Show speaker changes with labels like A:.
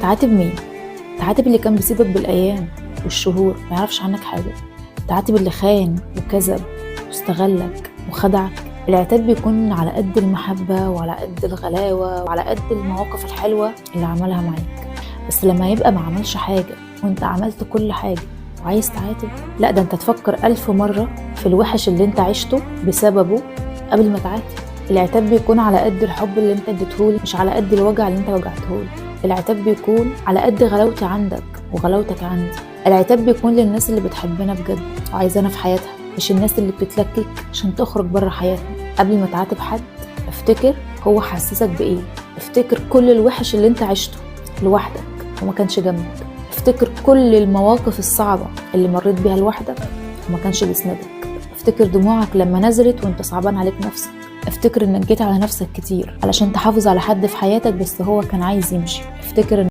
A: تعاتب مين؟ تعاتب اللي كان بيسيبك بالايام والشهور ما يعرفش عنك حاجه. تعاتب اللي خان وكذب واستغلك وخدعك. العتاب بيكون على قد المحبه وعلى قد الغلاوه وعلى قد المواقف الحلوه اللي عملها معاك. بس لما يبقى ما عملش حاجه وانت عملت كل حاجه وعايز تعاتب، لا ده انت تفكر 1000 مرة في الوحش اللي انت عشته بسببه قبل ما تعاتب. العتاب بيكون على قد الحب اللي انت اديتهولي، مش على قد الوجع اللي انت وجعتهولي. العتاب بيكون على قد غلاوتي عندك وغلاوتك عندي. العتاب بيكون للناس اللي بتحبنا بجد وعايزانا في حياتها، مش الناس اللي بتتلكك عشان تخرج بره حياتنا. قبل ما تعاتب حد افتكر هو حسسك بايه، افتكر كل الوحش اللي انت عشته لوحدك وما كانش جنبك، افتكر كل المواقف الصعبة اللي مريت بيها لوحدك وما كانش بيسندك، افتكر دموعك لما نزلت وانت صعبان عليك نفسك، افتكر انك جيت على نفسك كتير علشان تحافظ على حد في حياتك بس هو كان عايز يمشي، افتكر